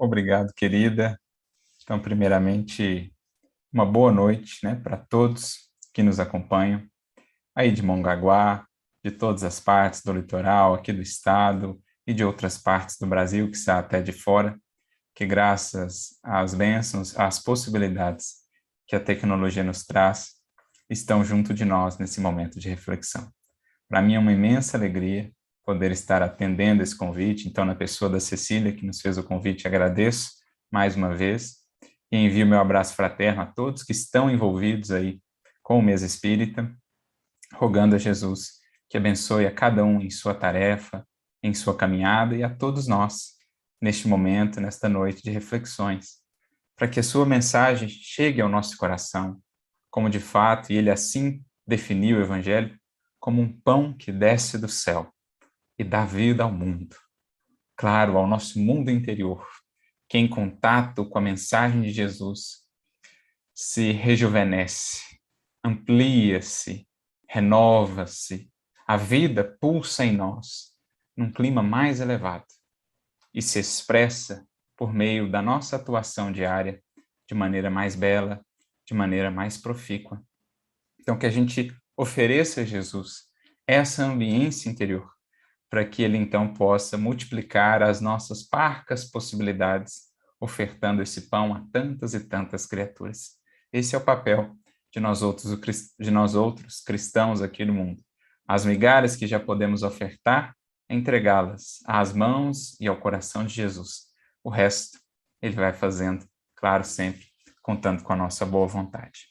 Obrigado, querida. Então, primeiramente, uma boa noite, né, para todos que nos acompanham, aí de Mongaguá, de todas as partes do litoral, aqui do estado e de outras partes do Brasil, que está até de fora, que graças às bênçãos, às possibilidades que a tecnologia nos traz, estão junto de nós nesse momento de reflexão. Para mim é uma imensa alegria poder estar atendendo esse convite. Então, na pessoa da Cecília, que nos fez o convite, agradeço mais uma vez e envio meu abraço fraterno a todos que estão envolvidos aí com o Mesa Espírita, rogando a Jesus que abençoe a cada um em sua tarefa, em sua caminhada e a todos nós neste momento, nesta noite de reflexões, para que a sua mensagem chegue ao nosso coração, como de fato, e ele assim definiu o Evangelho, como um pão que desce do céu e dá vida ao mundo. Claro, ao nosso mundo interior, que em contato com a mensagem de Jesus se rejuvenesce, amplia-se, renova-se, a vida pulsa em nós, num clima mais elevado, e se expressa por meio da nossa atuação diária, de maneira mais bela, de maneira mais profícua. Então, que a gente ofereça a Jesus essa ambiência interior, para que ele então possa multiplicar as nossas parcas possibilidades, ofertando esse pão a tantas e tantas criaturas. Esse é o papel de nós outros cristãos aqui no mundo. As migalhas que já podemos ofertar, entregá-las às mãos e ao coração de Jesus. O resto ele vai fazendo, claro, sempre contando com a nossa boa vontade.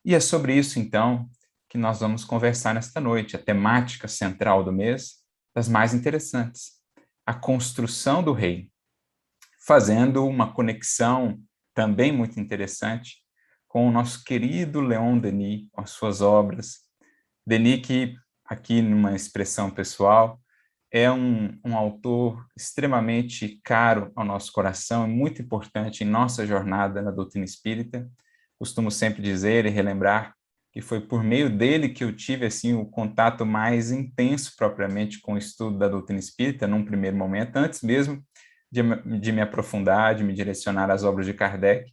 E é sobre isso, então, que nós vamos conversar nesta noite. A temática central do mês, das mais interessantes, a construção do reino, fazendo uma conexão também muito interessante com o nosso querido Leon Denis, com as suas obras. Denis, que aqui numa expressão pessoal, é um autor extremamente caro ao nosso coração e muito importante em nossa jornada na doutrina espírita. Costumo sempre dizer e relembrar que foi por meio dele que eu tive assim o contato mais intenso propriamente com o estudo da doutrina espírita, num primeiro momento, antes mesmo de me aprofundar, de me direcionar às obras de Kardec.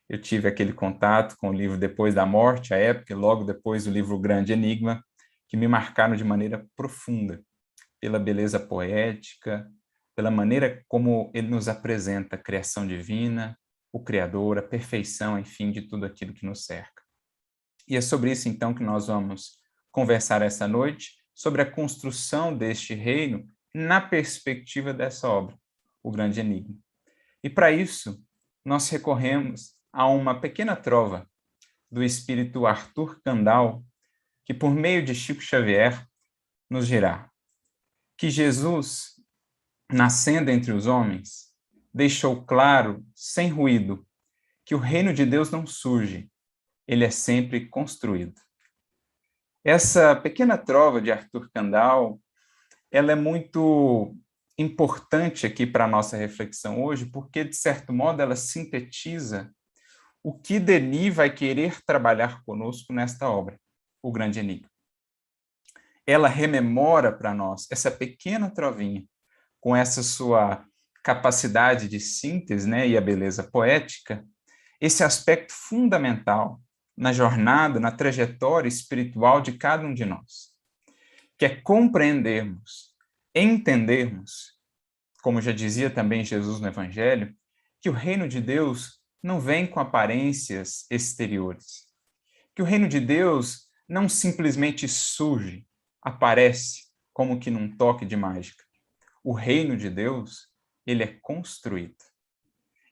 Eu tive aquele contato com o livro Depois da Morte, à época, e logo depois o livro Grande Enigma, que me marcaram de maneira profunda, pela beleza poética, pela maneira como ele nos apresenta a criação divina, o Criador, a perfeição, enfim, de tudo aquilo que nos cerca. E é sobre isso, então, que nós vamos conversar essa noite, sobre a construção deste reino na perspectiva dessa obra, o Grande Enigma. E para isso, nós recorremos a uma pequena trova do espírito Arthur Kandal, que por meio de Chico Xavier nos dirá que Jesus, nascendo entre os homens, deixou claro, sem ruído, que o reino de Deus não surge, ele é sempre construído. Essa pequena trova de Arthur Kandal, ela é muito importante aqui para a nossa reflexão hoje, porque, de certo modo, ela sintetiza o que Denis vai querer trabalhar conosco nesta obra, O Grande Enigma. Ela rememora para nós essa pequena trovinha, com essa sua capacidade de síntese, né, e a beleza poética, esse aspecto fundamental na jornada, na trajetória espiritual de cada um de nós, que é compreendermos, entendermos, como já dizia também Jesus no Evangelho, que o reino de Deus não vem com aparências exteriores, que o reino de Deus não simplesmente surge, aparece como que num toque de mágica. O reino de Deus, ele é construído,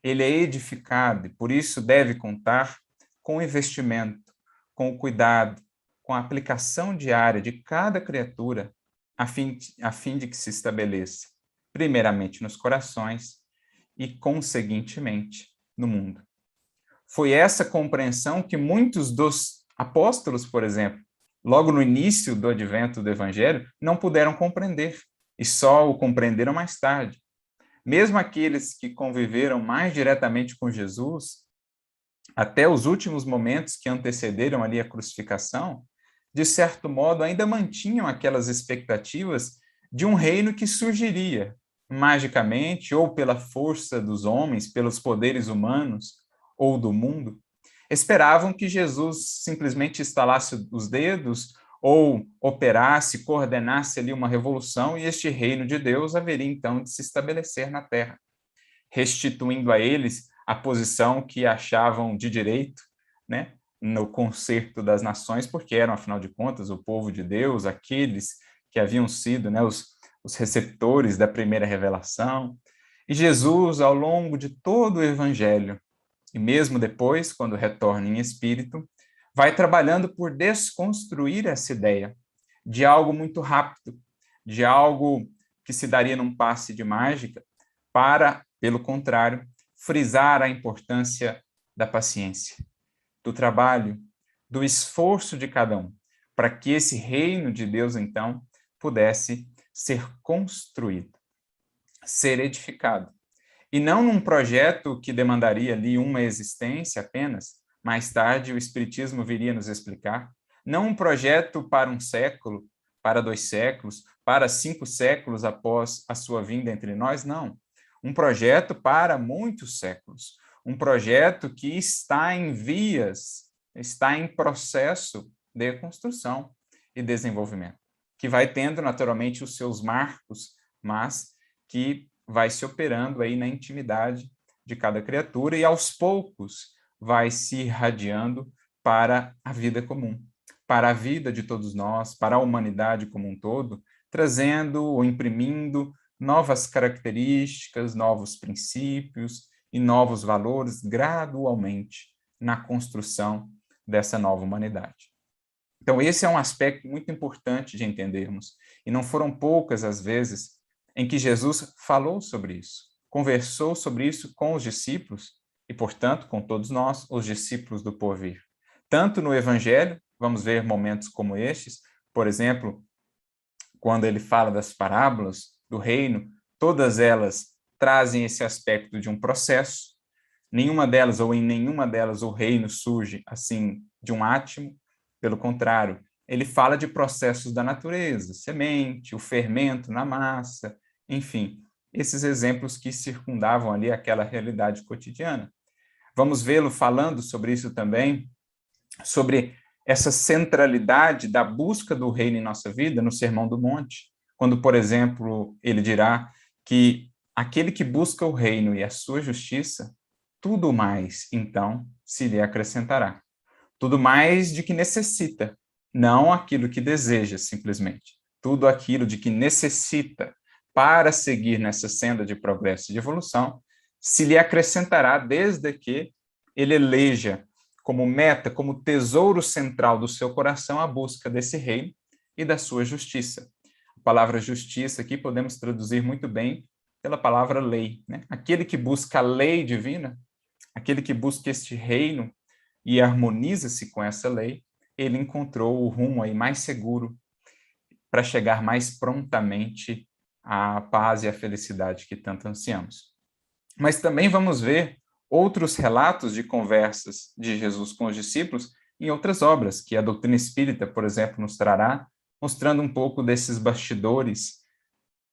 ele é edificado e por isso deve contar com o investimento, com o cuidado, com a aplicação diária de cada criatura, a fim de que se estabeleça, primeiramente nos corações e, conseguintemente, no mundo. Foi essa compreensão que muitos dos apóstolos, por exemplo, logo no início do advento do Evangelho, não puderam compreender, e só o compreenderam mais tarde. Mesmo aqueles que conviveram mais diretamente com Jesus, até os últimos momentos que antecederam ali a crucificação, de certo modo ainda mantinham aquelas expectativas de um reino que surgiria, magicamente, ou pela força dos homens, pelos poderes humanos ou do mundo. Esperavam que Jesus simplesmente estalasse os dedos ou operasse, coordenasse ali uma revolução e este reino de Deus haveria então de se estabelecer na terra, restituindo a eles a posição que achavam de direito, né, no concerto das nações, porque eram, afinal de contas, o povo de Deus, aqueles que haviam sido, né, os receptores da primeira revelação. E Jesus, ao longo de todo o evangelho, e mesmo depois, quando retorna em espírito, vai trabalhando por desconstruir essa ideia de algo muito rápido, de algo que se daria num passe de mágica, para, pelo contrário, frisar a importância da paciência, do trabalho, do esforço de cada um, para que esse reino de Deus, então, pudesse ser construído, ser edificado. E não num projeto que demandaria ali uma existência apenas, mais tarde o Espiritismo viria nos explicar, não um projeto para um século, para 2 séculos, para 5 séculos após a sua vinda entre nós, não. Um projeto para muitos séculos, um projeto que está em vias, está em processo de construção e desenvolvimento, que vai tendo naturalmente os seus marcos, mas que vai se operando aí na intimidade de cada criatura e aos poucos vai se irradiando para a vida comum, para a vida de todos nós, para a humanidade como um todo, trazendo ou imprimindo novas características, novos princípios e novos valores gradualmente na construção dessa nova humanidade. Então, esse é um aspecto muito importante de entendermos, e não foram poucas as vezes em que Jesus falou sobre isso, conversou sobre isso com os discípulos e, portanto, com todos nós, os discípulos do porvir. Tanto no Evangelho, vamos ver momentos como estes, por exemplo, quando ele fala das parábolas do reino, todas elas trazem esse aspecto de um processo, nenhuma delas, ou em nenhuma delas, o reino surge assim de um átimo, pelo contrário, ele fala de processos da natureza, semente, o fermento na massa, enfim, esses exemplos que circundavam ali aquela realidade cotidiana. Vamos vê-lo falando sobre isso também, sobre essa centralidade da busca do reino em nossa vida no Sermão do Monte, quando, por exemplo, ele dirá que aquele que busca o reino e a sua justiça, tudo mais, então, se lhe acrescentará. Tudo mais de que necessita, não aquilo que deseja, simplesmente. Tudo aquilo de que necessita para seguir nessa senda de progresso e de evolução, se lhe acrescentará desde que ele eleja como meta, como tesouro central do seu coração a busca desse reino e da sua justiça. A palavra justiça aqui podemos traduzir muito bem pela palavra lei, né? Aquele que busca a lei divina, aquele que busca este reino e harmoniza-se com essa lei, ele encontrou o rumo aí mais seguro para chegar mais prontamente à paz e à felicidade que tanto ansiamos. Mas também vamos ver outros relatos de conversas de Jesus com os discípulos em outras obras, que a doutrina espírita, por exemplo, nos trará, mostrando um pouco desses bastidores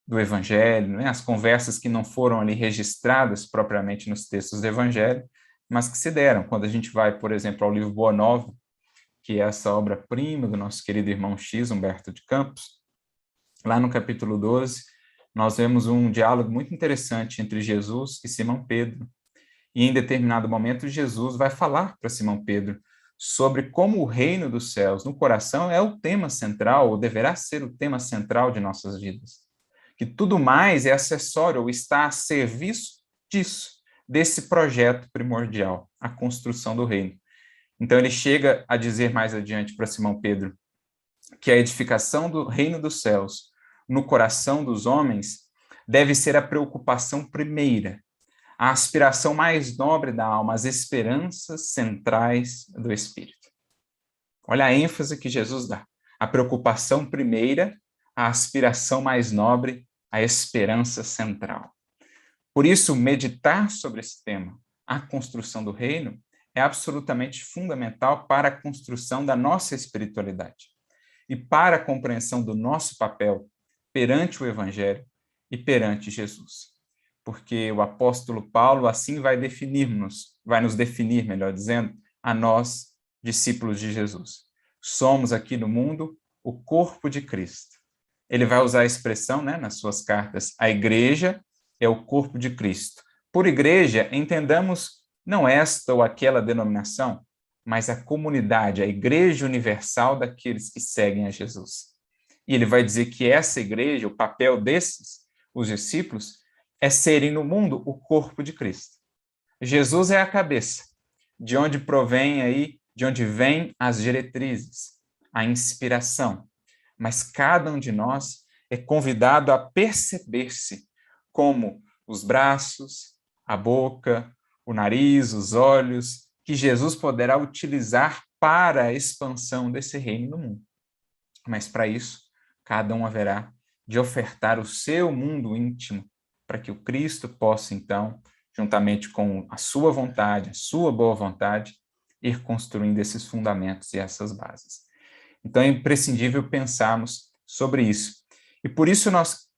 do Evangelho, né? As conversas que não foram ali registradas propriamente nos textos do Evangelho, mas que se deram. Quando a gente vai, por exemplo, ao livro Boa Nova, que é essa obra-prima do nosso querido irmão X, Humberto de Campos, lá no capítulo 12, nós vemos um diálogo muito interessante entre Jesus e Simão Pedro. E em determinado momento, Jesus vai falar para Simão Pedro sobre como o reino dos céus no coração é o tema central, ou deverá ser o tema central de nossas vidas. Que tudo mais é acessório, ou está a serviço disso, desse projeto primordial, a construção do reino. Então ele chega a dizer mais adiante para Simão Pedro que a edificação do reino dos céus no coração dos homens deve ser a preocupação primeira, a aspiração mais nobre da alma, as esperanças centrais do espírito. Olha a ênfase que Jesus dá. A preocupação primeira, a aspiração mais nobre, a esperança central. Por isso, meditar sobre esse tema, a construção do reino, é absolutamente fundamental para a construção da nossa espiritualidade e para a compreensão do nosso papel perante o Evangelho e perante Jesus. Porque o apóstolo Paulo assim vai nos definir, melhor dizendo, a nós, discípulos de Jesus. Somos aqui no mundo o corpo de Cristo. Ele vai usar a expressão, né, nas suas cartas, a igreja é o corpo de Cristo. Por igreja, entendamos não esta ou aquela denominação, mas a comunidade, a igreja universal daqueles que seguem a Jesus. E ele vai dizer que essa igreja, o papel desses, os discípulos, é serem no mundo o corpo de Cristo. Jesus é a cabeça, de onde provém aí, de onde vêm as diretrizes, a inspiração. Mas cada um de nós é convidado a perceber-se como os braços, a boca, o nariz, os olhos, que Jesus poderá utilizar para a expansão desse reino no mundo. Mas para isso, cada um haverá de ofertar o seu mundo íntimo para que o Cristo possa, então, juntamente com a sua vontade, a sua boa vontade, ir construindo esses fundamentos e essas bases. Então é imprescindível pensarmos sobre isso. E por isso nós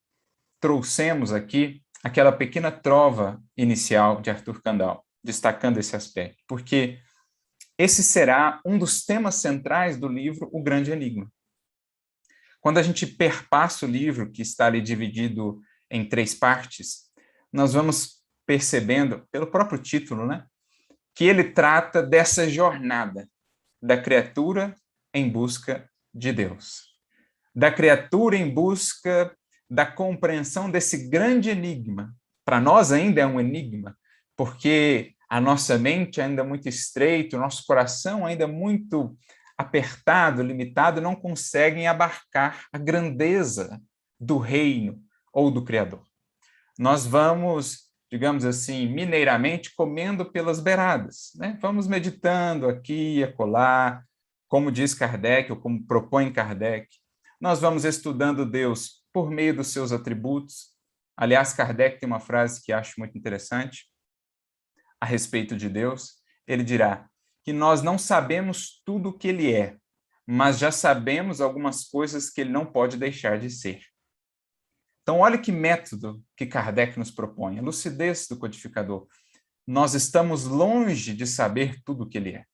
trouxemos aqui aquela pequena trova inicial de Arthur Kandal, destacando esse aspecto, porque esse será um dos temas centrais do livro O Grande Enigma. Quando a gente perpassa o livro, que está ali dividido em 3 partes, nós vamos percebendo, pelo próprio título, né, que ele trata dessa jornada da criatura em busca de Deus. Da criatura em busca da compreensão desse grande enigma. Para nós ainda é um enigma, porque a nossa mente ainda é muito estreita, o nosso coração ainda é muito apertado, limitado, não conseguem abarcar a grandeza do reino ou do Criador. Nós vamos, digamos assim, mineiramente, comendo pelas beiradas, né? Vamos meditando aqui e acolá, como diz Kardec, ou como propõe Kardec. Nós vamos estudando Deus por meio dos seus atributos. Aliás, Kardec tem uma frase que acho muito interessante a respeito de Deus. Ele dirá que nós não sabemos tudo o que ele é, mas já sabemos algumas coisas que ele não pode deixar de ser. Então, olha que método que Kardec nos propõe, a lucidez do codificador. Nós estamos longe de saber tudo o que ele é,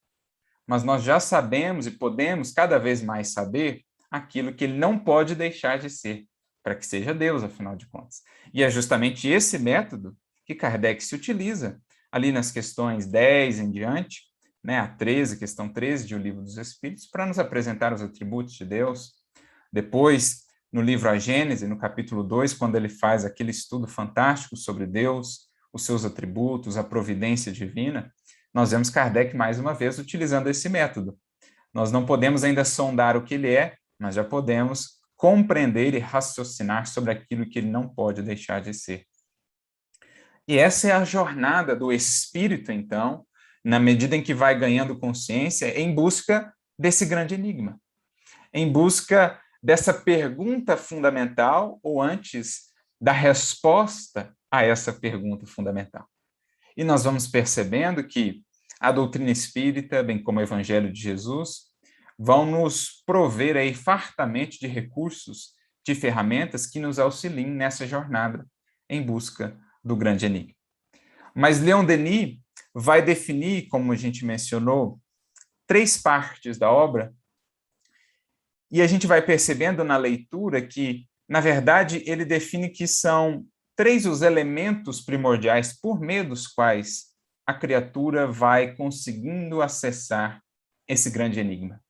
mas nós já sabemos e podemos cada vez mais saber aquilo que ele não pode deixar de ser, para que seja Deus, afinal de contas. E é justamente esse método que Kardec se utiliza ali nas questões 10 em diante, né, a 13, questão 13 de O Livro dos Espíritos, para nos apresentar os atributos de Deus. Depois, no livro A Gênese, no capítulo 2, quando ele faz aquele estudo fantástico sobre Deus, os seus atributos, a providência divina, nós vemos Kardec, mais uma vez, utilizando esse método. Nós não podemos ainda sondar o que ele é, mas já podemos compreender e raciocinar sobre aquilo que ele não pode deixar de ser. E essa é a jornada do espírito, então, na medida em que vai ganhando consciência, em busca desse grande enigma, em busca dessa pergunta fundamental, ou antes, da resposta a essa pergunta fundamental. E nós vamos percebendo que a doutrina espírita, bem como o Evangelho de Jesus, vão nos prover aí fartamente de recursos, de ferramentas que nos auxiliem nessa jornada em busca do grande enigma. Mas Leon Denis vai definir, como a gente mencionou, 3 partes da obra, e a gente vai percebendo na leitura que, na verdade, ele define que são 3 os elementos primordiais por meio dos quais a criatura vai conseguindo acessar esse grande enigma,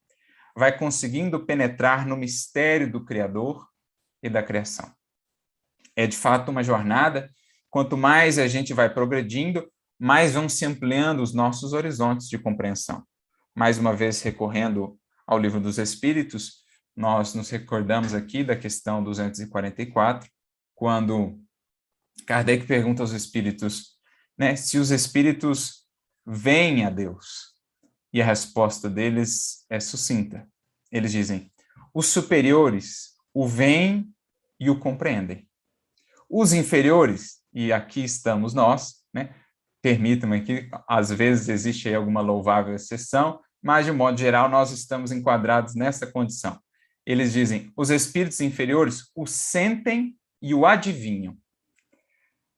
vai conseguindo penetrar no mistério do Criador e da criação. É, de fato, uma jornada. Quanto mais a gente vai progredindo, mais vão se ampliando os nossos horizontes de compreensão. Mais uma vez, recorrendo ao Livro dos Espíritos, nós nos recordamos aqui da questão 244, quando Kardec pergunta aos espíritos, né, se os espíritos veem a Deus. E a resposta deles é sucinta. Eles dizem, os superiores o veem e o compreendem. Os inferiores, e aqui estamos nós, né, permitam-me que às vezes existe aí alguma louvável exceção, mas de modo geral nós estamos enquadrados nessa condição. Eles dizem, os espíritos inferiores o sentem e o adivinham.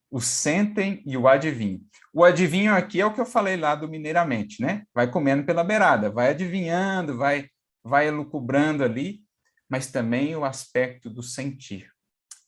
O sentem e o adivinham. O adivinho aqui é o que eu falei lá do mineiramente, né? Vai comendo pela beirada, vai adivinhando, vai elucubrando ali, mas também o aspecto do sentir,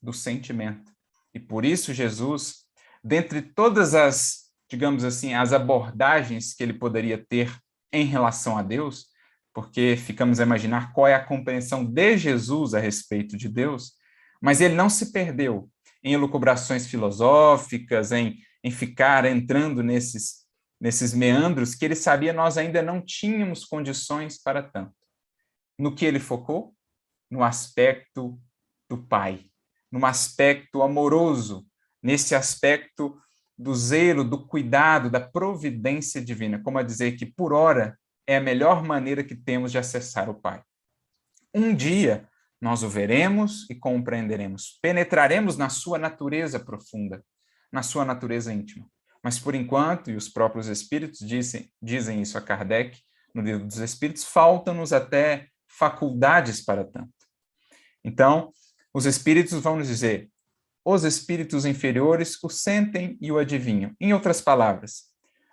do sentimento. E por isso Jesus, dentre todas as, digamos assim, as abordagens que ele poderia ter em relação a Deus, porque ficamos a imaginar qual é a compreensão de Jesus a respeito de Deus, mas ele não se perdeu em elucubrações filosóficas, em ficar entrando nesses meandros que ele sabia nós ainda não tínhamos condições para tanto. No que ele focou? No aspecto do Pai, num aspecto amoroso, nesse aspecto do zelo, do cuidado, da providência divina, como a dizer que, por ora, é a melhor maneira que temos de acessar o Pai. Um dia, nós o veremos e compreenderemos, penetraremos na sua natureza profunda, na sua natureza íntima. Mas, por enquanto, e os próprios Espíritos dizem isso a Kardec, no Livro dos Espíritos, faltam-nos até faculdades para tanto. Então, os Espíritos vão nos dizer, os espíritos inferiores o sentem e o adivinham. Em outras palavras,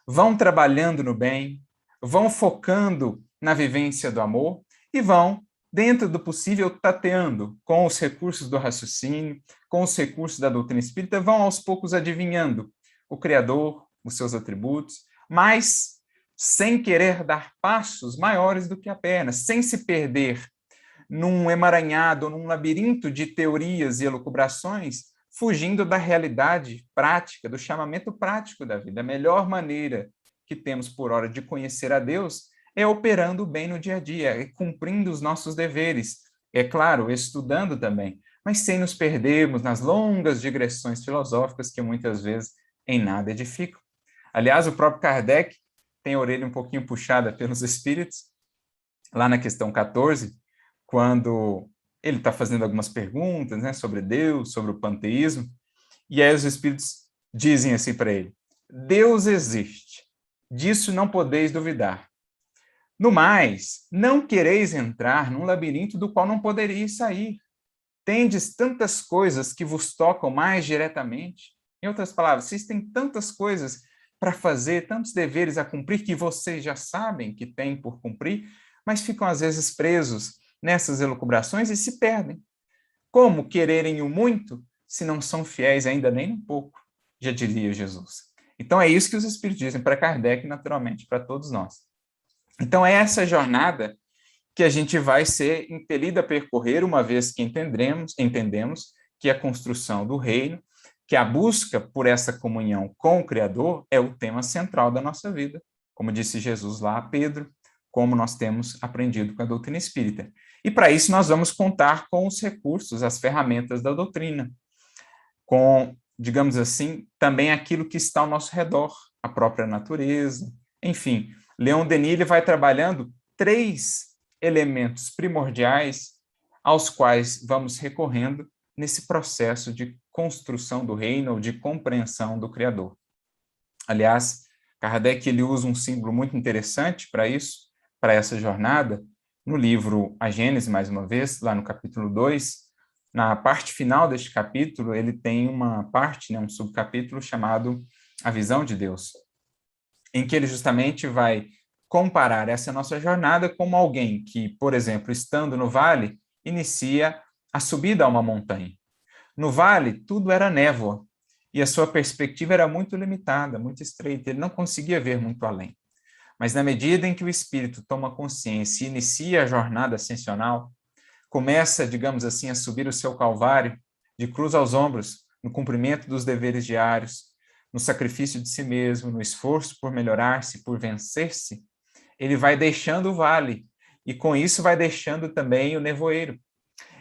vão trabalhando no bem, vão focando na vivência do amor e vão, dentro do possível, tateando com os recursos do raciocínio, com os recursos da doutrina espírita, vão aos poucos adivinhando o Criador, os seus atributos, mas sem querer dar passos maiores do que a perna, sem se perder num emaranhado, num labirinto de teorias e elucubrações, fugindo da realidade prática, do chamamento prático da vida. A melhor maneira que temos por hora de conhecer a Deus é operando bem no dia a dia, é cumprindo os nossos deveres. É claro, estudando também, mas sem nos perdermos nas longas digressões filosóficas que muitas vezes em nada edificam. Aliás, o próprio Kardec tem a orelha um pouquinho puxada pelos espíritos, lá na questão 14, quando ele está fazendo algumas perguntas, né, sobre Deus, sobre o panteísmo, e aí os espíritos dizem assim para ele, Deus existe, disso não podeis duvidar. No mais, não quereis entrar num labirinto do qual não poderíeis sair. Tendes tantas coisas que vos tocam mais diretamente. Em outras palavras, vocês têm tantas coisas para fazer, tantos deveres a cumprir que vocês já sabem que têm por cumprir, mas ficam às vezes presos nessas elucubrações e se perdem. Como quererem o muito se não são fiéis ainda nem um pouco, já diria Jesus. Então é isso que os Espíritos dizem para Kardec, naturalmente, para todos nós. Então é essa jornada que a gente vai ser impelido a percorrer uma vez que entendemos que a construção do reino, que a busca por essa comunhão com o Criador é o tema central da nossa vida, como disse Jesus lá a Pedro, como nós temos aprendido com a doutrina espírita. E para isso nós vamos contar com os recursos, as ferramentas da doutrina, com, digamos assim, também aquilo que está ao nosso redor, a própria natureza, enfim. Leon Denis ele vai trabalhando 3 elementos primordiais aos quais vamos recorrendo nesse processo de construção do reino ou de compreensão do Criador. Aliás, Kardec ele usa um símbolo muito interessante para isso, para essa jornada, no livro A Gênese, mais uma vez, lá no capítulo 2, na parte final deste capítulo, ele tem uma parte, um subcapítulo chamado A Visão de Deus, em que ele justamente vai comparar essa nossa jornada como alguém que, por exemplo, estando no vale, inicia a subida a uma montanha. No vale, tudo era névoa, e a sua perspectiva era muito limitada, muito estreita, ele não conseguia ver muito além. Mas na medida em que o espírito toma consciência e inicia a jornada ascensional, começa, digamos assim, a subir o seu calvário, de cruz aos ombros, no cumprimento dos deveres diários, no sacrifício de si mesmo, no esforço por melhorar-se, por vencer-se, ele vai deixando o vale, e com isso vai deixando também o nevoeiro.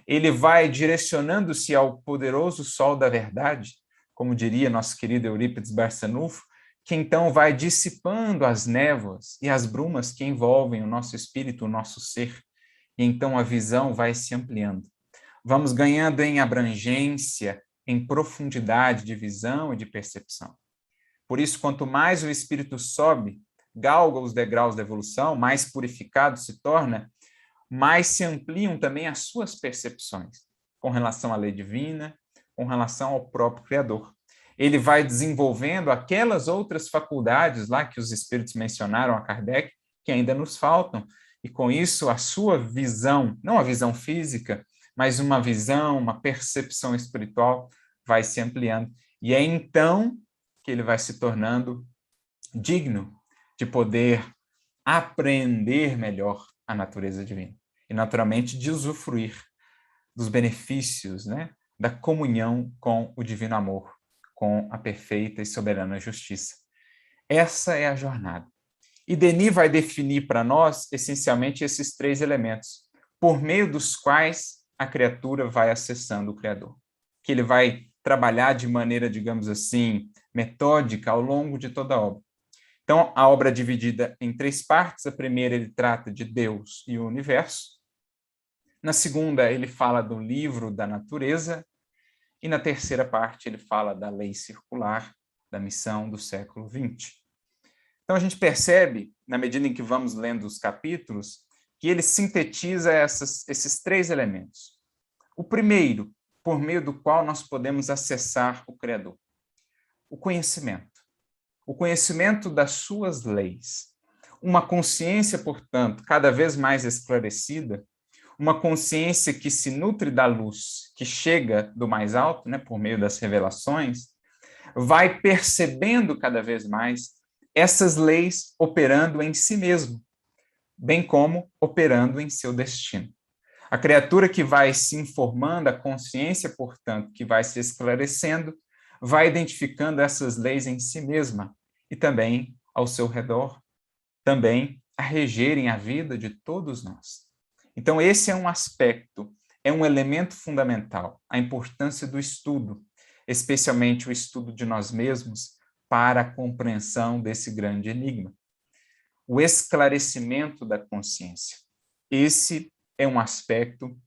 Ele vai direcionando-se ao poderoso sol da verdade, como diria nosso querido Eurípides Barçanufo, que então vai dissipando as névoas e as brumas que envolvem o nosso espírito, o nosso ser, e então a visão vai se ampliando. Vamos ganhando em abrangência, em profundidade de visão e de percepção. Por isso, quanto mais o espírito sobe, galga os degraus da evolução, mais purificado se torna, mais se ampliam também as suas percepções com relação à lei divina, com relação ao próprio Criador. Ele vai desenvolvendo aquelas outras faculdades lá que os espíritos mencionaram a Kardec, que ainda nos faltam, e com isso a sua visão, não a visão física, mas uma visão, uma percepção espiritual vai se ampliando. E é então que ele vai se tornando digno de poder aprender melhor a natureza divina. E, naturalmente, de usufruir dos benefícios, né, da comunhão com o divino amor, com a perfeita e soberana justiça. Essa é a jornada. E Denis vai definir para nós, essencialmente, esses 3 elementos, por meio dos quais a criatura vai acessando o Criador. Que ele vai trabalhar de maneira, digamos assim, metódica ao longo de toda a obra. Então, a obra é dividida em 3 partes. A primeira, ele trata de Deus e o universo. Na segunda, ele fala do livro da natureza. E na terceira parte, ele fala da lei circular, da missão do século XX. Então, a gente percebe, na medida em que vamos lendo os capítulos, que ele sintetiza esses 3 elementos. O primeiro, por meio do qual nós podemos acessar o Criador. O conhecimento. O conhecimento das suas leis. Uma consciência, portanto, cada vez mais esclarecida, uma consciência que se nutre da luz, que chega do mais alto, né, por meio das revelações, vai percebendo cada vez mais essas leis operando em si mesmo, bem como operando em seu destino. A criatura que vai se informando, a consciência, portanto, que vai se esclarecendo, vai identificando essas leis em si mesma e também ao seu redor, também a regerem a vida de todos nós. Então, esse é um aspecto, é um elemento fundamental, a importância do estudo, especialmente o estudo de nós mesmos, para a compreensão desse grande enigma. O esclarecimento da consciência. Esse é um aspecto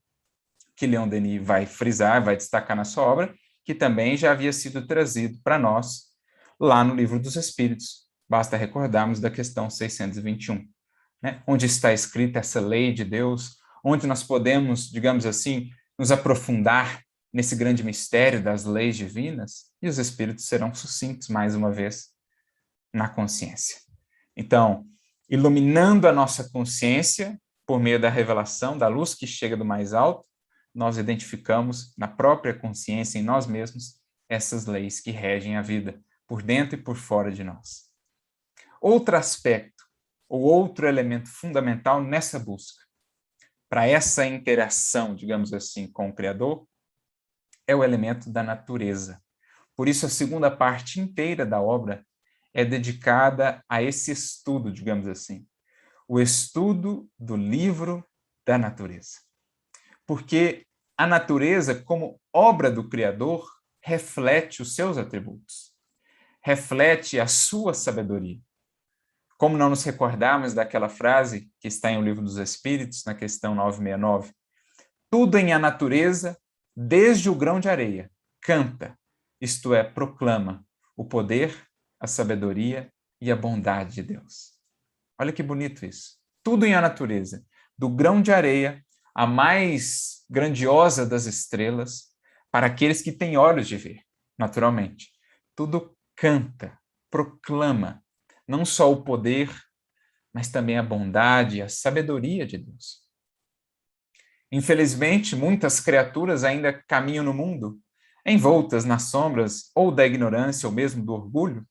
que Leon Denis vai frisar, vai destacar na sua obra, que também já havia sido trazido para nós lá no Livro dos Espíritos. Basta recordarmos da questão 621, né? Onde está escrita essa lei de Deus, onde nós podemos, digamos assim, nos aprofundar nesse grande mistério das leis divinas, e os Espíritos serão sucintos, mais uma vez, na consciência. Então, iluminando a nossa consciência, por meio da revelação, da luz que chega do mais alto, nós identificamos na própria consciência, em nós mesmos, essas leis que regem a vida, por dentro e por fora de nós. Outro aspecto, ou outro elemento fundamental nessa busca, para essa interação, digamos assim, com o Criador, é o elemento da natureza. Por isso, a segunda parte inteira da obra é dedicada a esse estudo, digamos assim, o estudo do livro da natureza. Porque a natureza, como obra do Criador, reflete os seus atributos, reflete a sua sabedoria. Como não nos recordarmos daquela frase que está em O Livro dos Espíritos, na questão 969? Tudo em a natureza, desde o grão de areia, canta, isto é, proclama o poder, a sabedoria e a bondade de Deus. Olha que bonito isso. Tudo em a natureza, do grão de areia, a mais grandiosa das estrelas, para aqueles que têm olhos de ver, naturalmente. Tudo canta, proclama, não só o poder, mas também a bondade e a sabedoria de Deus. Infelizmente, muitas criaturas ainda caminham no mundo, envoltas nas sombras ou da ignorância ou mesmo do orgulho,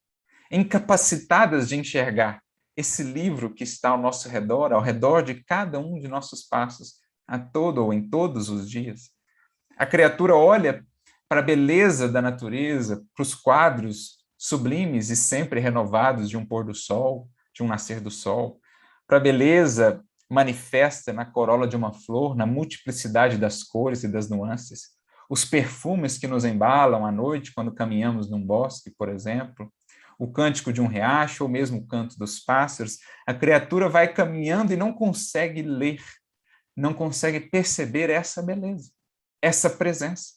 incapacitadas de enxergar esse livro que está ao nosso redor, ao redor de cada um de nossos passos, a todo ou em todos os dias. A criatura olha para a beleza da natureza, para os quadros sublimes e sempre renovados de um pôr do sol, de um nascer do sol, para a beleza manifesta na corola de uma flor, na multiplicidade das cores e das nuances, os perfumes que nos embalam à noite quando caminhamos num bosque, por exemplo, o cântico de um riacho ou mesmo o canto dos pássaros. A criatura vai caminhando e não consegue ler, não consegue perceber essa beleza, essa presença.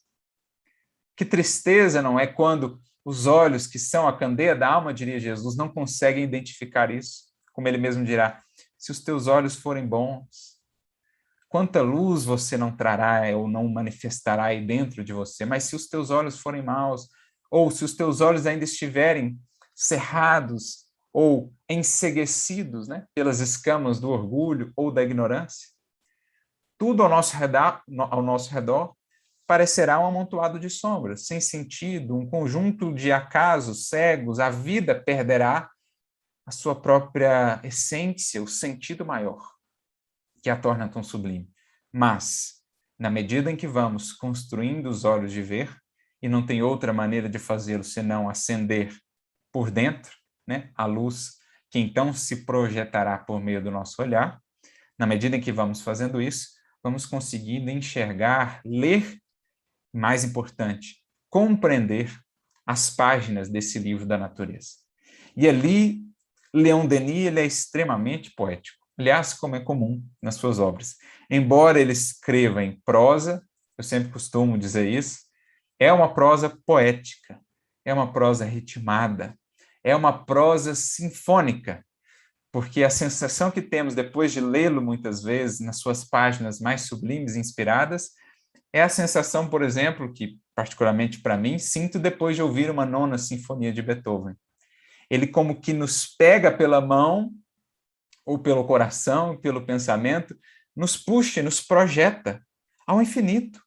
Que tristeza, não é, quando os olhos, que são a candeia da alma, diria Jesus, não conseguem identificar isso, como ele mesmo dirá: se os teus olhos forem bons, quanta luz você não trará ou não manifestará aí dentro de você. Mas se os teus olhos forem maus, ou se os teus olhos ainda estiverem cerrados ou enceguecidos, né, pelas escamas do orgulho ou da ignorância, tudo ao nosso redor parecerá um amontoado de sombras, sem sentido, um conjunto de acasos cegos. A vida perderá a sua própria essência, o sentido maior que a torna tão sublime. Mas, na medida em que vamos construindo os olhos de ver, e não tem outra maneira de fazê-lo senão acender por dentro, né, a luz que então se projetará por meio do nosso olhar, na medida em que vamos fazendo isso, vamos conseguindo enxergar, ler, mais importante, compreender as páginas desse livro da natureza. E ali, Leon Denis ele é extremamente poético. Aliás, como é comum nas suas obras. Embora ele escreva em prosa, eu sempre costumo dizer isso, é uma prosa poética, é uma prosa ritmada, é uma prosa sinfônica, porque a sensação que temos depois de lê-lo muitas vezes nas suas páginas mais sublimes e inspiradas é a sensação, por exemplo, que particularmente para mim, sinto depois de ouvir uma nona sinfonia de Beethoven. Ele como que nos pega pela mão ou pelo coração, pelo pensamento, nos puxa, nos projeta ao infinito.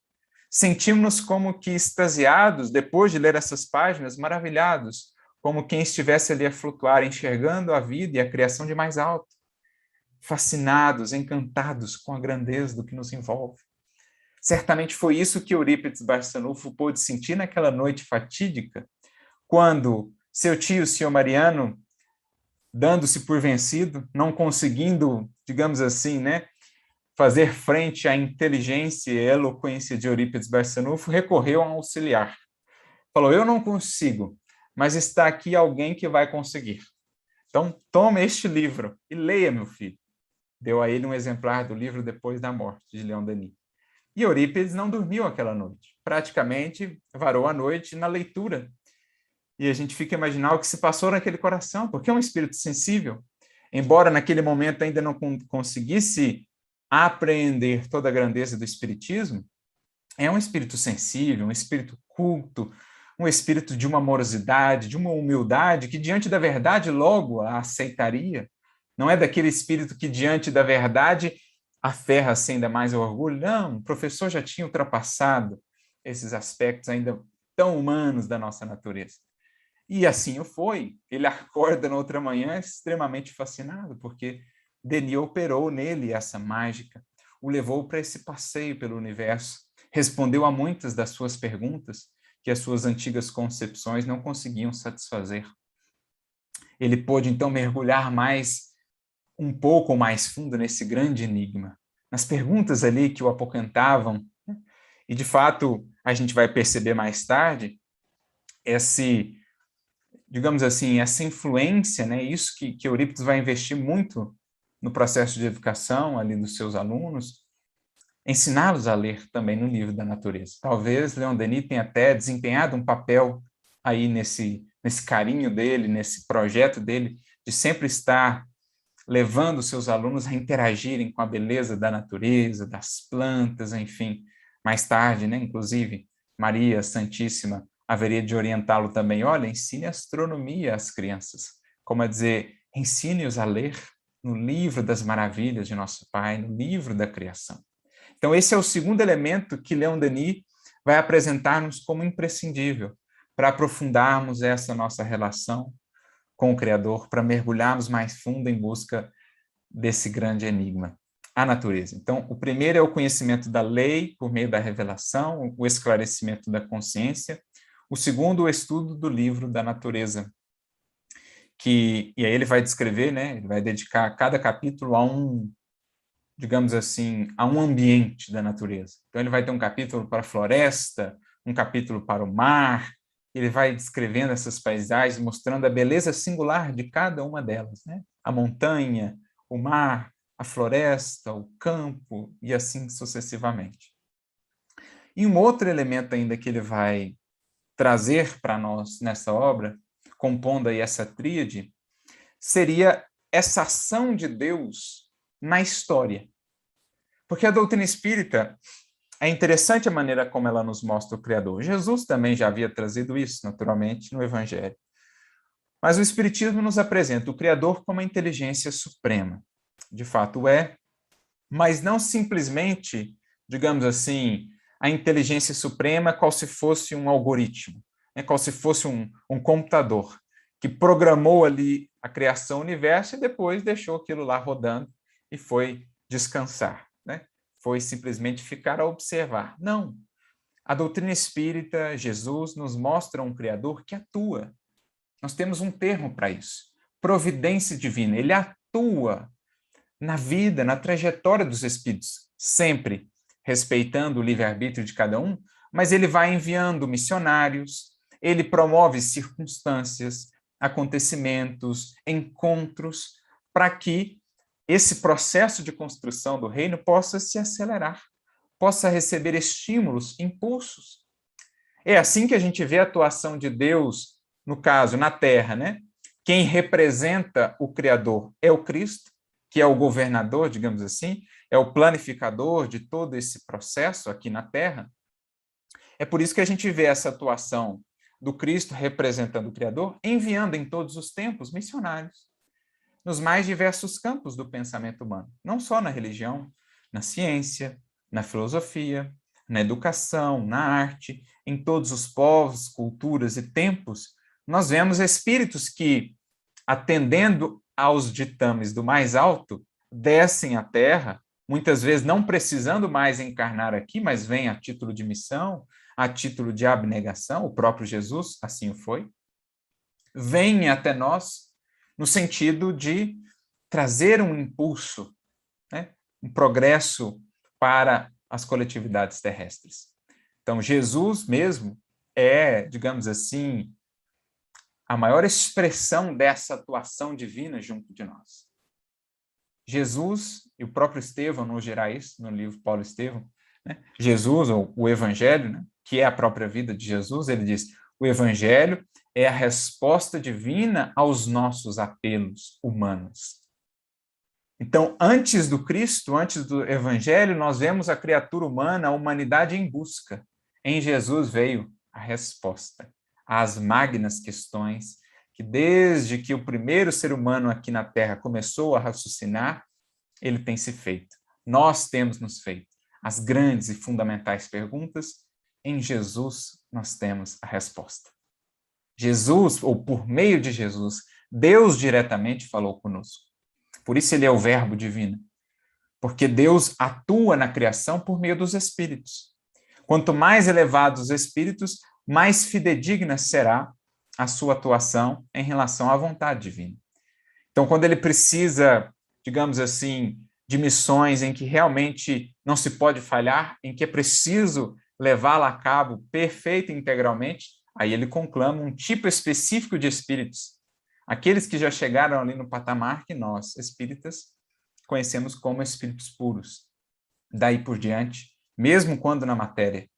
Sentimos-nos como que extasiados depois de ler essas páginas, maravilhados, como quem estivesse ali a flutuar, enxergando a vida e a criação de mais alto, fascinados, encantados com a grandeza do que nos envolve. Certamente foi isso que Eurípides Barçanufo pôde sentir naquela noite fatídica, quando seu tio, o senhor Mariano, dando-se por vencido, não conseguindo, digamos assim, né, fazer frente à inteligência e eloquência de Eurípides Barçanufo, recorreu a um auxiliar. Falou, eu não consigo, mas está aqui alguém que vai conseguir. Então, tome este livro e leia, meu filho. Deu a ele um exemplar do livro Depois da Morte, de Leon Denis. E Eurípides não dormiu aquela noite. Praticamente varou a noite na leitura. E a gente fica a imaginar o que se passou naquele coração, porque é um espírito sensível. Embora naquele momento ainda não conseguisse apreender toda a grandeza do espiritismo, é um espírito sensível, um espírito culto, um espírito de uma amorosidade, de uma humildade, que diante da verdade logo a aceitaria. Não é daquele espírito que diante da verdade aferra-se ainda mais ao orgulho. Não, o professor já tinha ultrapassado esses aspectos ainda tão humanos da nossa natureza. E assim o foi. Ele acorda na outra manhã extremamente fascinado, porque Denis operou nele essa mágica, o levou para esse passeio pelo universo, respondeu a muitas das suas perguntas que as suas antigas concepções não conseguiam satisfazer. Ele pôde, então, mergulhar um pouco mais fundo nesse grande enigma, nas perguntas ali que o apocantavam. E, de fato, a gente vai perceber mais tarde digamos assim, essa influência, né, isso que Eurípides vai investir muito no processo de educação ali dos seus alunos, ensiná-los a ler também no livro da natureza. Talvez Leon Denis tenha até desempenhado um papel aí nesse carinho dele, nesse projeto dele, de sempre estar levando seus alunos a interagirem com a beleza da natureza, das plantas, enfim. Mais tarde, né, inclusive, Maria Santíssima haveria de orientá-lo também. Olha, ensine astronomia às crianças. Como a dizer, ensine-os a ler no livro das maravilhas de nosso Pai, no livro da criação. Então, esse é o segundo elemento que Leon Denis vai apresentar-nos como imprescindível para aprofundarmos essa nossa relação com o Criador, para mergulharmos mais fundo em busca desse grande enigma, a natureza. Então, o primeiro é o conhecimento da lei por meio da revelação, o esclarecimento da consciência. O segundo, o estudo do livro da natureza, e aí ele vai descrever, né, ele vai dedicar cada capítulo a digamos assim, a um ambiente da natureza. Então, ele vai ter um capítulo para a floresta, um capítulo para o mar, ele vai descrevendo essas paisagens, mostrando a beleza singular de cada uma delas, né? A montanha, o mar, a floresta, o campo, e assim sucessivamente. E um outro elemento ainda que ele vai trazer para nós nessa obra, compondo aí essa tríade, seria essa ação de Deus na história. Porque a doutrina espírita é interessante a maneira como ela nos mostra o Criador. Jesus também já havia trazido isso, naturalmente, no Evangelho. Mas o Espiritismo nos apresenta o Criador como a inteligência suprema. De fato é, mas não simplesmente, digamos assim, a inteligência suprema qual se fosse um algoritmo, né? Qual se fosse um computador que programou ali a criação do universo e depois deixou aquilo lá rodando e foi descansar, né? Foi simplesmente ficar a observar. Não. A doutrina espírita, Jesus, nos mostra um Criador que atua. Nós temos um termo para isso, providência divina. Ele atua na vida, na trajetória dos espíritos, sempre respeitando o livre-arbítrio de cada um, mas ele vai enviando missionários, ele promove circunstâncias, acontecimentos, encontros, para que esse processo de construção do reino possa se acelerar, possa receber estímulos, impulsos. É assim que a gente vê a atuação de Deus, no caso, na Terra, né? Quem representa o Criador é o Cristo, que é o governador, digamos assim, é o planificador de todo esse processo aqui na Terra. É por isso que a gente vê essa atuação do Cristo representando o Criador, enviando em todos os tempos missionários, nos mais diversos campos do pensamento humano, não só na religião, na ciência, na filosofia, na educação, na arte, em todos os povos, culturas e tempos, nós vemos espíritos que, atendendo aos ditames do mais alto, descem à Terra, muitas vezes não precisando mais encarnar aqui, mas vêm a título de missão, a título de abnegação, o próprio Jesus assim o foi, vêm até nós no sentido de trazer um impulso, né, um progresso para as coletividades terrestres. Então, Jesus mesmo é, digamos assim, a maior expressão dessa atuação divina junto de nós. Jesus, e o próprio Estevão nos dirá isso no livro Paulo Estevão, né? Jesus, ou o Evangelho, né, que é a própria vida de Jesus, ele diz, o Evangelho é a resposta divina aos nossos apelos humanos. Então, antes do Cristo, antes do Evangelho, nós vemos a criatura humana, a humanidade em busca. Em Jesus veio a resposta às magnas questões que, desde que o primeiro ser humano aqui na Terra começou a raciocinar, ele tem se feito. Nós temos nos feito as grandes e fundamentais perguntas. Em Jesus, nós temos a resposta. Jesus, ou por meio de Jesus, Deus diretamente falou conosco. Por isso ele é o verbo divino. Porque Deus atua na criação por meio dos espíritos. Quanto mais elevados os espíritos, mais fidedigna será a sua atuação em relação à vontade divina. Então, quando ele precisa, digamos assim, de missões em que realmente não se pode falhar, em que é preciso levá-la a cabo perfeita e integralmente, aí ele conclama um tipo específico de espíritos. Aqueles que já chegaram ali no patamar que nós, espíritas, conhecemos como espíritos puros. Daí por diante, mesmo quando na matéria,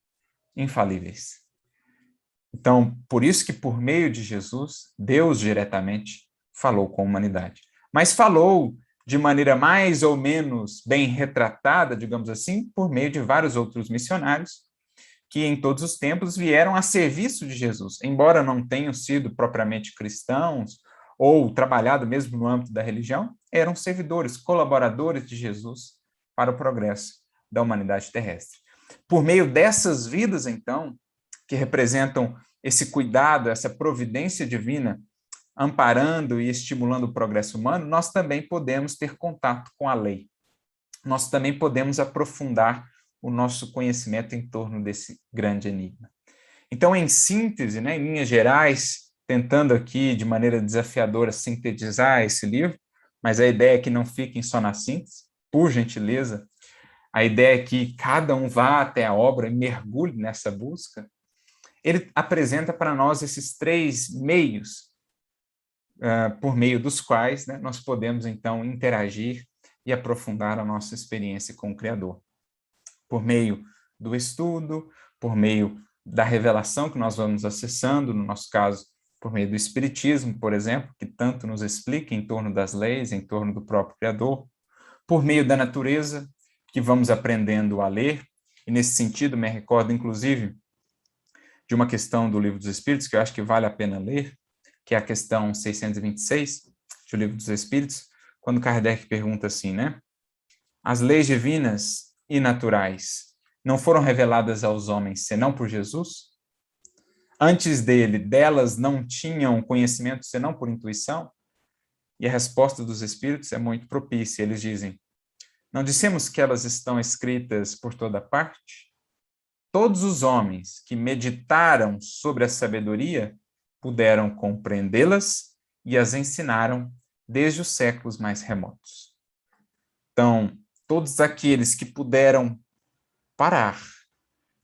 infalíveis. Então, por isso que por meio de Jesus, Deus diretamente falou com a humanidade. Mas falou de maneira mais ou menos bem retratada, digamos assim, por meio de vários outros missionários que em todos os tempos vieram a serviço de Jesus, embora não tenham sido propriamente cristãos ou trabalhado mesmo no âmbito da religião, eram servidores, colaboradores de Jesus para o progresso da humanidade terrestre. Por meio dessas vidas, então, que representam esse cuidado, essa providência divina, amparando e estimulando o progresso humano, nós também podemos ter contato com a lei. Nós também podemos aprofundar o nosso conhecimento em torno desse grande enigma. Então, em síntese, né, em linhas gerais, tentando aqui de maneira desafiadora sintetizar esse livro, mas a ideia é que não fiquem só na síntese, por gentileza, a ideia é que cada um vá até a obra e mergulhe nessa busca. Ele apresenta para nós esses três meios, por meio dos quais, né, nós podemos, então, interagir e aprofundar a nossa experiência com o Criador. Por meio do estudo, por meio da revelação que nós vamos acessando, no nosso caso, por meio do Espiritismo, por exemplo, que tanto nos explica em torno das leis, em torno do próprio Criador, por meio da natureza, que vamos aprendendo a ler, e nesse sentido me recordo, inclusive, de uma questão do Livro dos Espíritos, que eu acho que vale a pena ler, que é a questão 626 do Livro dos Espíritos, quando Kardec pergunta assim, né? As leis divinas e naturais não foram reveladas aos homens senão por Jesus? Antes delas não tinham conhecimento senão por intuição? E a resposta dos Espíritos é muito propícia. Eles dizem, não dissemos que elas estão escritas por toda parte? Todos os homens que meditaram sobre a sabedoria puderam compreendê-las e as ensinaram desde os séculos mais remotos. Então, todos aqueles que puderam parar,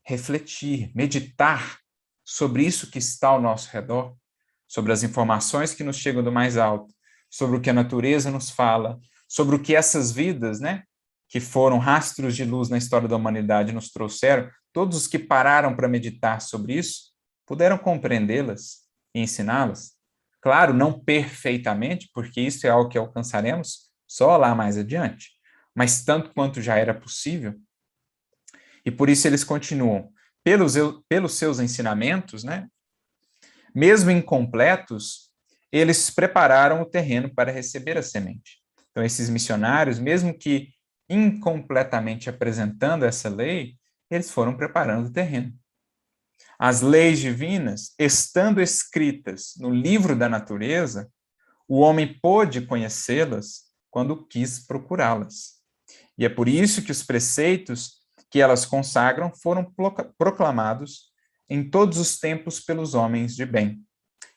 refletir, meditar sobre isso que está ao nosso redor, sobre as informações que nos chegam do mais alto, sobre o que a natureza nos fala, sobre o que essas vidas, né, que foram rastros de luz na história da humanidade nos trouxeram, todos os que pararam para meditar sobre isso, puderam compreendê-las e ensiná-las. Claro, não perfeitamente, porque isso é algo que alcançaremos só lá mais adiante, mas tanto quanto já era possível. E por isso eles continuam, pelos seus ensinamentos, né, mesmo incompletos, eles prepararam o terreno para receber a semente. Então, esses missionários, mesmo que incompletamente apresentando essa lei, eles foram preparando o terreno. As leis divinas, estando escritas no livro da natureza, o homem pôde conhecê-las quando quis procurá-las. E é por isso que os preceitos que elas consagram foram proclamados em todos os tempos pelos homens de bem.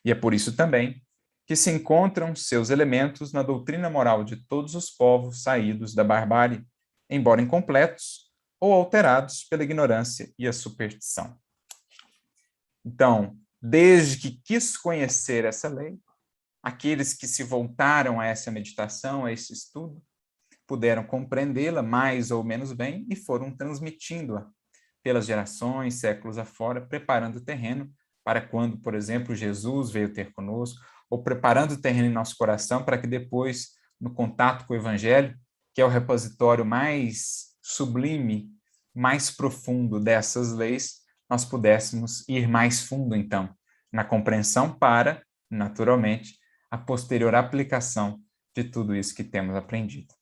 E é por isso também que se encontram seus elementos na doutrina moral de todos os povos saídos da barbárie, embora incompletos ou alterados pela ignorância e a superstição. Então, desde que quis conhecer essa lei, aqueles que se voltaram a essa meditação, a esse estudo, puderam compreendê-la mais ou menos bem e foram transmitindo-a pelas gerações, séculos afora, preparando o terreno para quando, por exemplo, Jesus veio ter conosco, ou preparando o terreno em nosso coração para que depois, no contato com o Evangelho, que é o repositório mais sublime, mais profundo dessas leis, nós pudéssemos ir mais fundo, então, na compreensão para, naturalmente, a posterior aplicação de tudo isso que temos aprendido.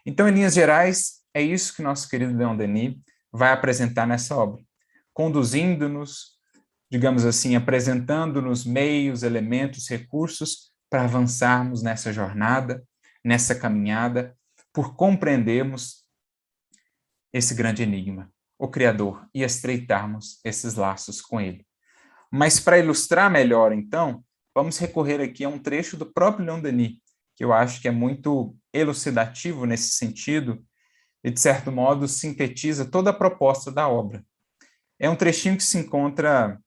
Então, em linhas gerais, é isso que nosso querido Leon Denis vai apresentar nessa obra, conduzindo-nos, digamos assim, apresentando-nos meios, elementos, recursos para avançarmos nessa jornada, nessa caminhada, por compreendermos esse grande enigma, o Criador, e estreitarmos esses laços com ele. Mas para ilustrar melhor, então, vamos recorrer aqui a um trecho do próprio Leon Denis, que eu acho que é muito elucidativo nesse sentido e, de certo modo, sintetiza toda a proposta da obra. É um trechinho que se encontra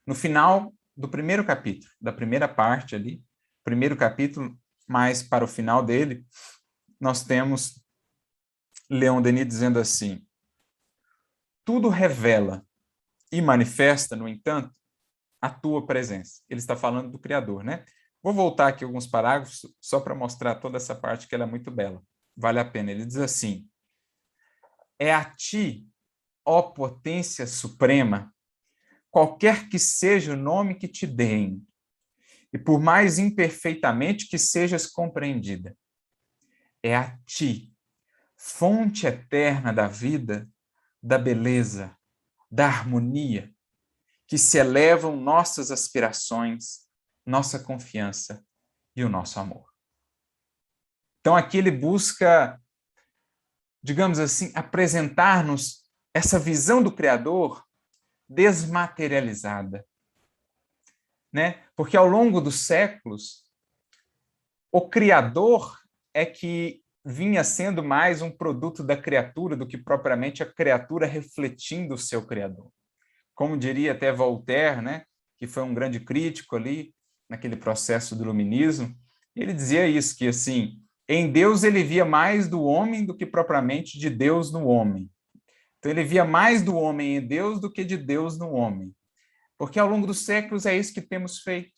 no final do primeiro capítulo, da primeira parte ali, primeiro capítulo, mas para o final dele, nós temos Leon Denis dizendo assim: tudo revela e manifesta, no entanto, a tua presença. Ele está falando do Criador, né? Vou voltar aqui alguns parágrafos só para mostrar toda essa parte que ela é muito bela. Vale a pena. Ele diz assim: é a ti, ó potência suprema, qualquer que seja o nome que te deem, e por mais imperfeitamente que sejas compreendida, é a ti, fonte eterna da vida, da beleza, da harmonia, que se elevam nossas aspirações, nossa confiança e o nosso amor. Então aqui ele busca, digamos assim, apresentar-nos essa visão do Criador desmaterializada, né? Porque ao longo dos séculos, o Criador é que vinha sendo mais um produto da criatura do que propriamente a criatura refletindo o seu Criador. Como diria até Voltaire, né, que foi um grande crítico ali naquele processo do iluminismo, ele dizia isso, que assim, em Deus ele via mais do homem do que propriamente de Deus no homem. Então ele via mais do homem em Deus do que de Deus no homem. Porque ao longo dos séculos é isso que temos feito.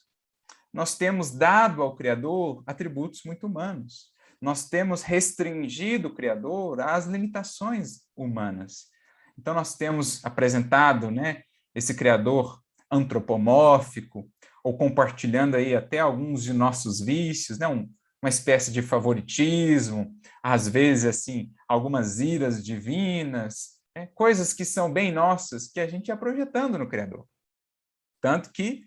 Nós temos dado ao Criador atributos muito humanos. nós temos restringido o Criador às limitações humanas. Então, nós temos apresentado, né, esse Criador antropomórfico, ou compartilhando aí até alguns de nossos vícios, né, uma espécie de favoritismo, às vezes, assim, algumas iras divinas, né, coisas que são bem nossas, que a gente ia projetando no Criador. Tanto que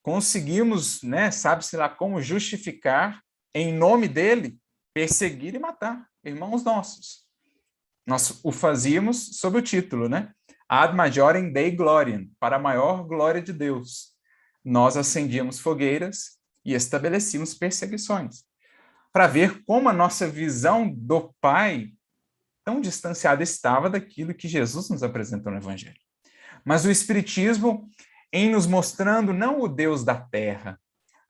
conseguimos, né, sabe-se lá como justificar, em nome dele, perseguir e matar irmãos nossos. Nós o fazíamos sob o título, né? Ad majorem Dei gloriam, para a maior glória de Deus. Nós acendíamos fogueiras e estabelecíamos perseguições, para ver como a nossa visão do Pai tão distanciada estava daquilo que Jesus nos apresentou no Evangelho. Mas o Espiritismo, em nos mostrando não o Deus da terra,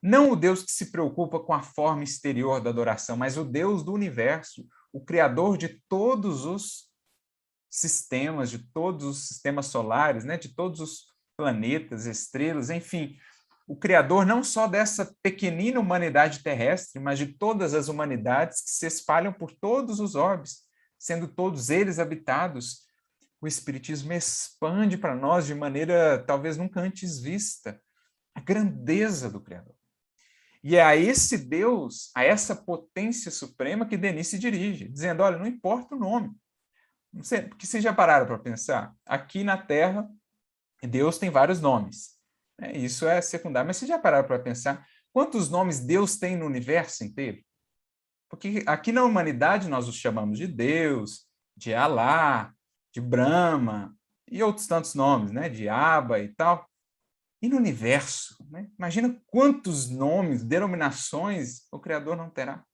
não o Deus que se preocupa com a forma exterior da adoração, mas o Deus do universo, o Criador de todos os sistemas, de todos os sistemas solares, né, de todos os planetas, estrelas, enfim, o Criador não só dessa pequenina humanidade terrestre, mas de todas as humanidades que se espalham por todos os orbes, sendo todos eles habitados. O Espiritismo expande para nós de maneira talvez nunca antes vista a grandeza do Criador. E é a esse Deus, a essa potência suprema que Denis se dirige, dizendo, olha, não importa o nome. Não sei, porque vocês já pararam para pensar? Aqui na Terra, Deus tem vários nomes. Isso é secundário, mas vocês já pararam para pensar quantos nomes Deus tem no universo inteiro? Porque aqui na humanidade nós os chamamos de Deus, de Alá, de Brahma e outros tantos nomes, né? De Abba e tal. E no universo, né? Imagina quantos nomes, denominações o Criador não terá.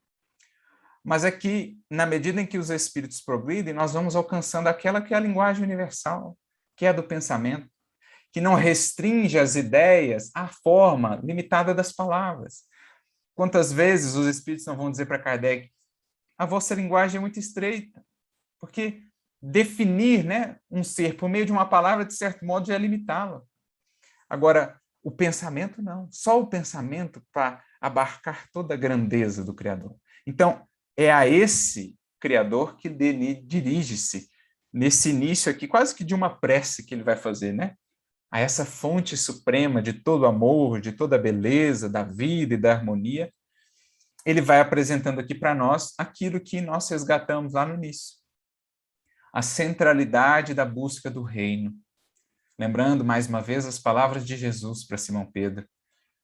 Mas é que, na medida em que os espíritos progridem, nós vamos alcançando aquela que é a linguagem universal, que é a do pensamento, que não restringe as ideias à forma limitada das palavras. Quantas vezes os espíritos não vão dizer para Kardec, a vossa linguagem é muito estreita, porque definir, né, um ser por meio de uma palavra, de certo modo, já é limitá-lo. Agora, o pensamento não, só o pensamento para abarcar toda a grandeza do Criador. Então, é a esse Criador que Denis dirige-se nesse início aqui, quase que de uma prece que ele vai fazer, né? A essa fonte suprema de todo amor, de toda a beleza, da vida e da harmonia. Ele vai apresentando aqui para nós aquilo que nós resgatamos lá no início. A centralidade da busca do reino. Lembrando, mais uma vez, as palavras de Jesus para Simão Pedro.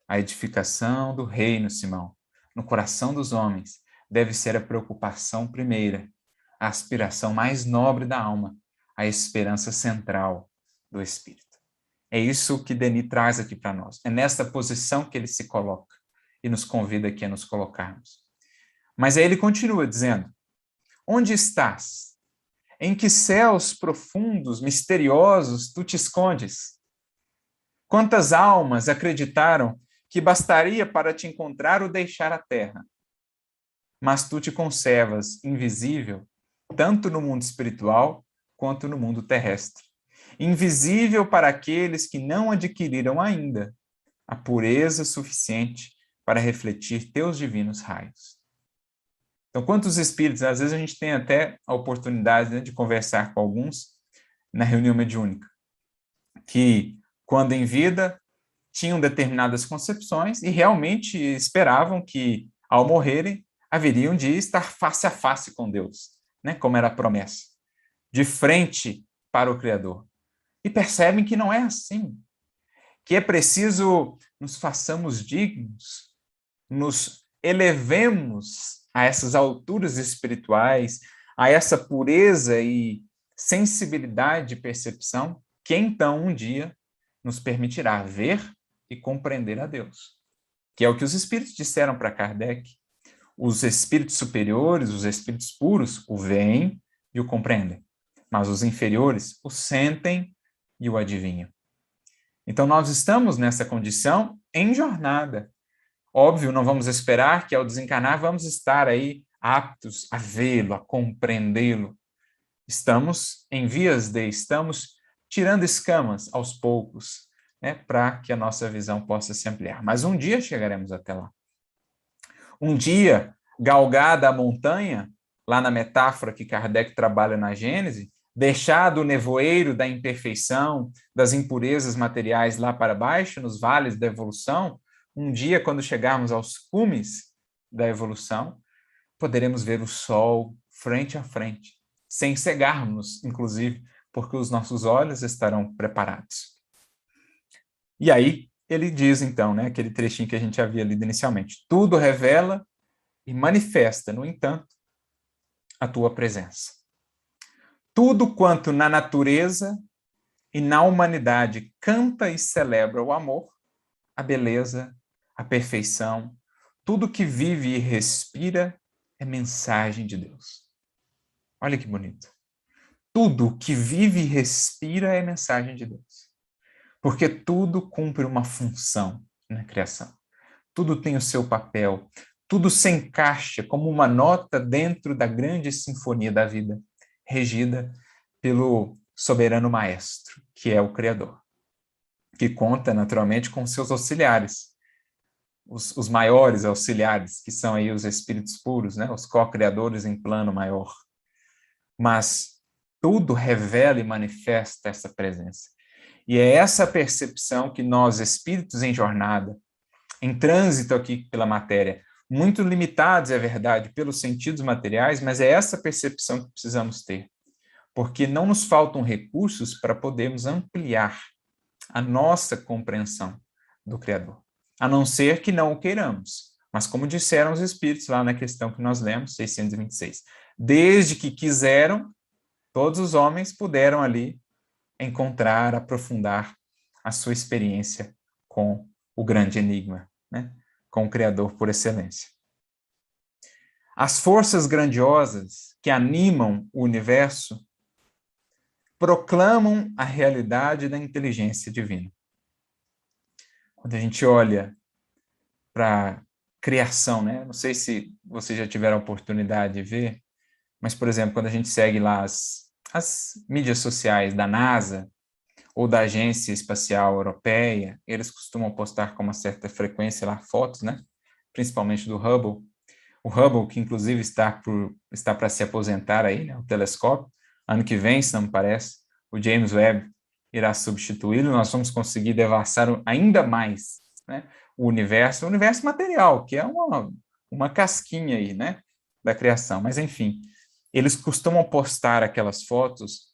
A edificação do reino, Simão, no coração dos homens, deve ser a preocupação primeira, a aspiração mais nobre da alma, a esperança central do espírito. É isso que Denis traz aqui para nós. É nesta posição que ele se coloca e nos convida aqui a nos colocarmos. Mas aí ele continua dizendo, onde estás? Em que céus profundos, misteriosos, tu te escondes? Quantas almas acreditaram que bastaria para te encontrar ou deixar a terra? Mas tu te conservas invisível, tanto no mundo espiritual quanto no mundo terrestre. Invisível para aqueles que não adquiriram ainda a pureza suficiente para refletir teus divinos raios. Então, quantos espíritos, às vezes a gente tem até a oportunidade, né, de conversar com alguns na reunião mediúnica, que quando em vida tinham determinadas concepções e realmente esperavam que, ao morrerem, haveriam de estar face a face com Deus, né, como era a promessa, de frente para o Criador. E percebem que não é assim, que é preciso nos façamos dignos, nos elevemos a essas alturas espirituais, a essa pureza e sensibilidade de percepção, que então um dia nos permitirá ver e compreender a Deus. Que é o que os espíritos disseram para Kardec. Os espíritos superiores, os espíritos puros, o veem e o compreendem. Mas os inferiores o sentem e o adivinham. Então, nós estamos nessa condição em jornada. Óbvio, não vamos esperar que ao desencarnar vamos estar aí aptos a vê-lo, a compreendê-lo. Estamos em vias de, estamos tirando escamas aos poucos, né, para que a nossa visão possa se ampliar. Mas um dia chegaremos até lá. Um dia galgada a montanha, lá na metáfora que Kardec trabalha na Gênese, deixado o nevoeiro da imperfeição, das impurezas materiais lá para baixo, nos vales da evolução, um dia, quando chegarmos aos cumes da evolução, poderemos ver o sol frente a frente, sem cegarmos, inclusive, porque os nossos olhos estarão preparados. E aí, ele diz, então, né, aquele trechinho que a gente havia lido inicialmente, tudo revela e manifesta, no entanto, a tua presença. Tudo quanto na natureza e na humanidade canta e celebra o amor, a beleza, a perfeição, tudo que vive e respira é mensagem de Deus. Olha que bonito. Tudo que vive e respira é mensagem de Deus. Porque tudo cumpre uma função na criação. Tudo tem o seu papel. Tudo se encaixa como uma nota dentro da grande sinfonia da vida, regida pelo soberano maestro, que é o Criador, que conta naturalmente com seus auxiliares, os maiores auxiliares, que são aí os espíritos puros, né? Os co-criadores em plano maior. Mas tudo revela e manifesta essa presença. E é essa percepção que nós, espíritos em jornada, em trânsito aqui pela matéria, muito limitados, é verdade, pelos sentidos materiais, mas é essa percepção que precisamos ter. Porque não nos faltam recursos para podermos ampliar a nossa compreensão do Criador. A não ser que não o queiramos. Mas como disseram os espíritos lá na questão que nós lemos, 626, desde que quiseram, todos os homens puderam ali encontrar, aprofundar a sua experiência com o grande enigma, né? Com o Criador por excelência. As forças grandiosas que animam o universo proclamam a realidade da inteligência divina. Quando a gente olha para a criação, né? Não sei se vocês já tiveram a oportunidade de ver, mas, por exemplo, quando a gente segue lá as mídias sociais da NASA ou da Agência Espacial Europeia, eles costumam postar com uma certa frequência lá fotos, né? Principalmente do Hubble. O Hubble, que inclusive está para se aposentar aí, né? O telescópio. Ano que vem, se não me parece, o James Webb irá substituí-lo. Nós vamos conseguir devassar ainda mais, né? O universo material, que é uma casquinha aí, né? Da criação. Mas, enfim, eles costumam postar aquelas fotos,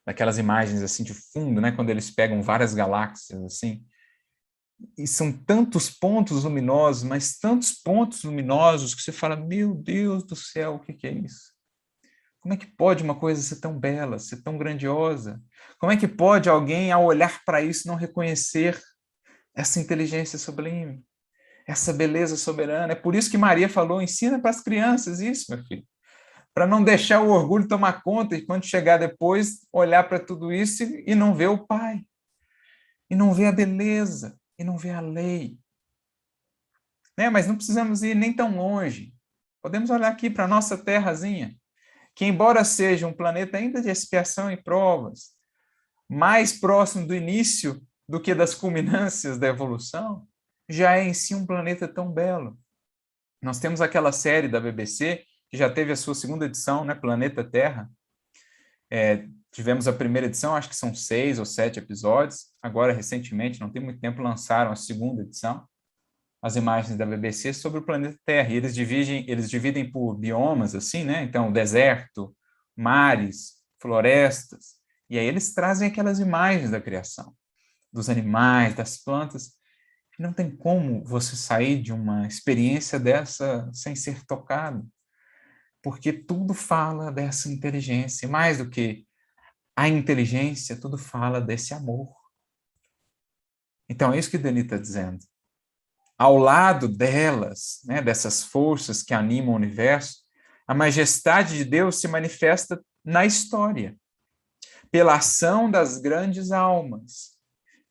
daquelas imagens assim de fundo, né, quando eles pegam várias galáxias assim, e são tantos pontos luminosos, mas tantos pontos luminosos que você fala, meu Deus do céu, o que é isso? Como é que pode uma coisa ser tão bela, ser tão grandiosa? Como é que pode alguém, ao olhar para isso, não reconhecer essa inteligência sublime, essa beleza soberana? É por isso que Maria falou, ensina para as crianças isso, meu filho, para não deixar o orgulho tomar conta e quando chegar depois, olhar para tudo isso e não ver o Pai, e não ver a beleza, e não ver a lei. Né? Mas não precisamos ir nem tão longe. Podemos olhar aqui para a nossa terrazinha, que embora seja um planeta ainda de expiação e provas, mais próximo do início do que das culminâncias da evolução, já é em si um planeta tão belo. Nós temos aquela série da BBC, que já teve a sua segunda edição, né, Planeta Terra. Tivemos a primeira edição, acho que são 6 ou 7 episódios. Agora, recentemente, não tem muito tempo, lançaram a segunda edição, as imagens da BBC sobre o planeta Terra. E eles dividem por biomas, assim, né? Então, deserto, mares, florestas. E aí eles trazem aquelas imagens da criação, dos animais, das plantas. E não tem como você sair de uma experiência dessa sem ser tocado, porque tudo fala dessa inteligência, mais do que a inteligência, tudo fala desse amor. Então, é isso que Denis está dizendo. Ao lado delas, né, dessas forças que animam o universo, a majestade de Deus se manifesta na história, pela ação das grandes almas,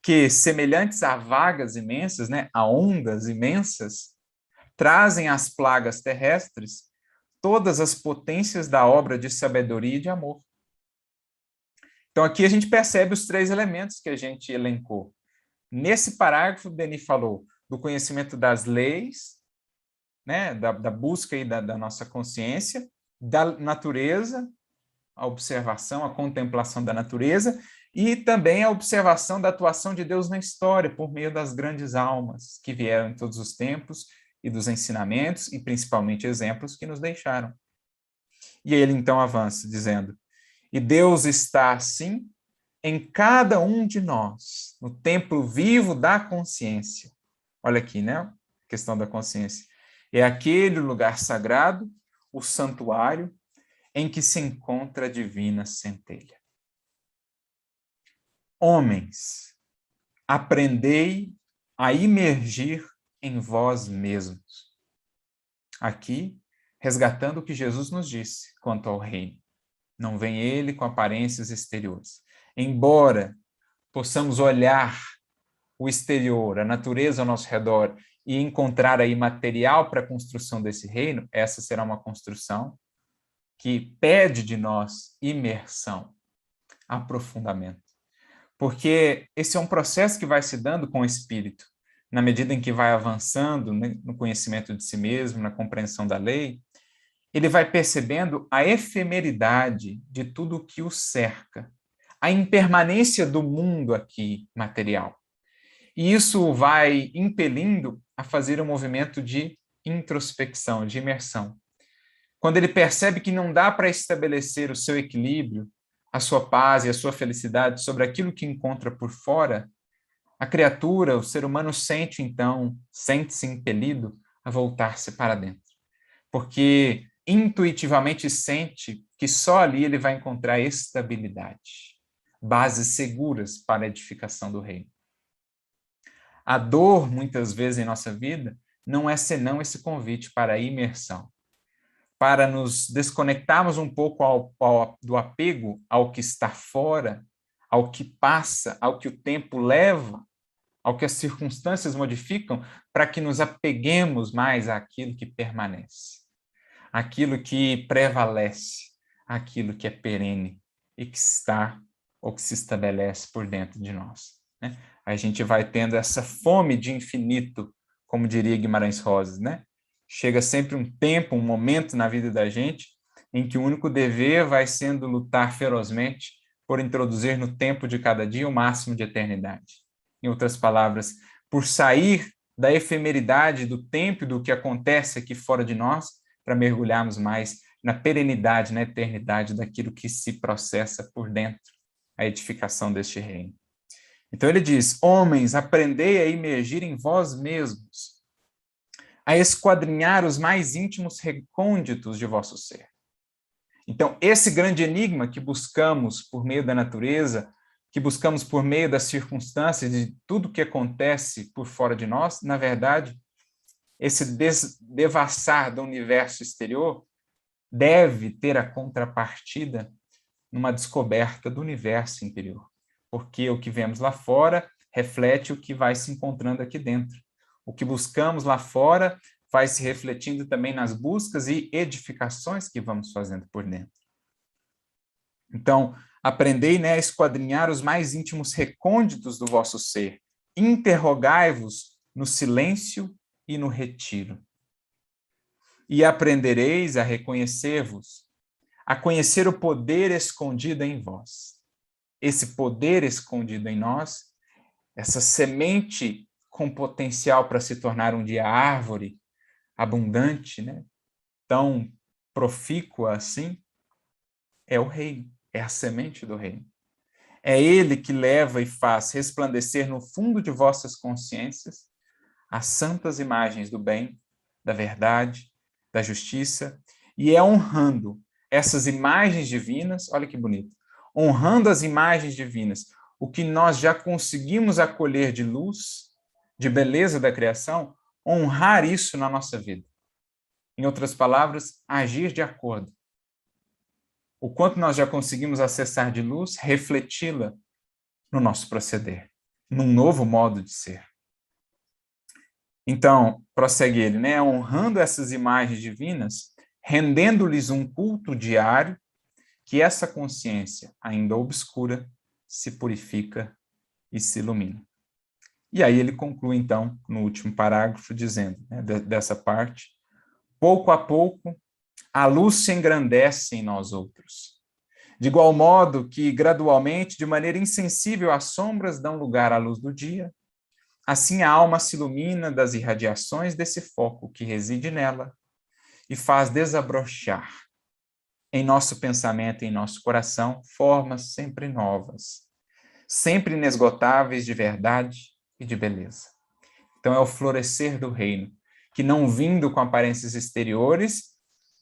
que, semelhantes a vagas imensas, né, a ondas imensas, trazem às plagas terrestres todas as potências da obra de sabedoria e de amor. Então, aqui a gente percebe os 3 elementos que a gente elencou. Nesse parágrafo, Denis falou do conhecimento das leis, né, da busca aí da nossa consciência, da natureza, a observação, a contemplação da natureza, e também a observação da atuação de Deus na história, por meio das grandes almas que vieram em todos os tempos, e dos ensinamentos, e principalmente exemplos que nos deixaram. E ele então avança, dizendo: e Deus está, assim, em cada um de nós, no templo vivo da consciência. Olha aqui, né? A questão da consciência. É aquele lugar sagrado, o santuário, em que se encontra a divina centelha. Homens, aprendei a imergir em vós mesmos. Aqui, resgatando o que Jesus nos disse quanto ao reino. Não vem ele com aparências exteriores. Embora possamos olhar o exterior, a natureza ao nosso redor, e encontrar aí material para a construção desse reino, essa será uma construção que pede de nós imersão, aprofundamento. Porque esse é um processo que vai se dando com o espírito, na medida em que vai avançando, né, no conhecimento de si mesmo, na compreensão da lei, ele vai percebendo a efemeridade de tudo o que o cerca, a impermanência do mundo aqui material. E isso vai impelindo a fazer um movimento de introspecção, de imersão. Quando ele percebe que não dá para estabelecer o seu equilíbrio, a sua paz e a sua felicidade sobre aquilo que encontra por fora, a criatura, o ser humano sente-se impelido a voltar-se para dentro. Porque intuitivamente sente que só ali ele vai encontrar estabilidade, bases seguras para a edificação do reino. A dor, muitas vezes em nossa vida, não é senão esse convite para a imersão, para nos desconectarmos um pouco do apego ao que está fora, ao que passa, ao que o tempo leva, ao que as circunstâncias modificam, para que nos apeguemos mais àquilo que permanece, àquilo que prevalece, àquilo que é perene e que está ou que se estabelece por dentro de nós, né? A gente vai tendo essa fome de infinito, como diria Guimarães Rosa, né? Chega sempre um tempo, um momento na vida da gente em que o único dever vai sendo lutar ferozmente por introduzir no tempo de cada dia o máximo de eternidade. Em outras palavras, por sair da efemeridade do tempo e do que acontece aqui fora de nós, para mergulharmos mais na perenidade, na eternidade daquilo que se processa por dentro, a edificação deste reino. Então ele diz: homens, aprendei a imergir em vós mesmos, a esquadrinhar os mais íntimos recônditos de vosso ser. Então, esse grande enigma que buscamos por meio da natureza, que buscamos por meio das circunstâncias, de tudo que acontece por fora de nós, na verdade, esse devassar do universo exterior deve ter a contrapartida numa descoberta do universo interior. Porque o que vemos lá fora reflete o que vai se encontrando aqui dentro. O que buscamos lá fora vai se refletindo também nas buscas e edificações que vamos fazendo por dentro. Então, aprendei, né, a esquadrinhar os mais íntimos recônditos do vosso ser. Interrogai-vos no silêncio e no retiro. E aprendereis a reconhecer-vos, a conhecer o poder escondido em vós. Esse poder escondido em nós, essa semente com potencial para se tornar um dia árvore abundante, né? Tão profícua assim, é o reino, é a semente do reino. É ele que leva e faz resplandecer no fundo de vossas consciências as santas imagens do bem, da verdade, da justiça, e é honrando essas imagens divinas, olha que bonito, honrando as imagens divinas, o que nós já conseguimos acolher de luz, de beleza da criação, honrar isso na nossa vida. Em outras palavras, agir de acordo. O quanto nós já conseguimos acessar de luz, refleti-la no nosso proceder, num novo modo de ser. Então, prossegue ele, né? Honrando essas imagens divinas, rendendo-lhes um culto diário, que essa consciência, ainda obscura, se purifica e se ilumina. E aí ele conclui, então, no último parágrafo, dizendo, né, dessa parte, pouco a pouco, a luz se engrandece em nós outros. De igual modo que, gradualmente, de maneira insensível, as sombras dão lugar à luz do dia, assim a alma se ilumina das irradiações desse foco que reside nela e faz desabrochar em nosso pensamento e em nosso coração formas sempre novas, sempre inesgotáveis de verdade e de beleza. Então é o florescer do reino, que não vindo com aparências exteriores,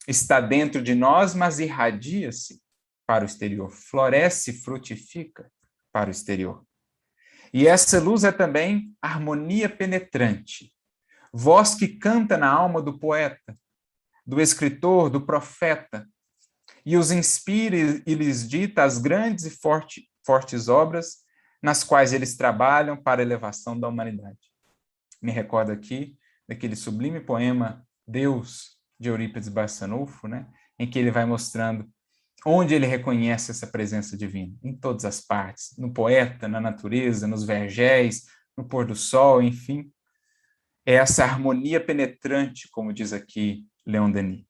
está dentro de nós, mas irradia-se para o exterior, floresce e frutifica para o exterior. E essa luz é também harmonia penetrante, voz que canta na alma do poeta, do escritor, do profeta, e os inspira e lhes dita as grandes e fortes obras nas quais eles trabalham para a elevação da humanidade. Me recordo aqui daquele sublime poema Deus, de Eurípides Barçanufo, né, em que ele vai mostrando onde ele reconhece essa presença divina, em todas as partes, no poeta, na natureza, nos vergéis, no pôr do sol, enfim. É essa harmonia penetrante, como diz aqui Leon Denis.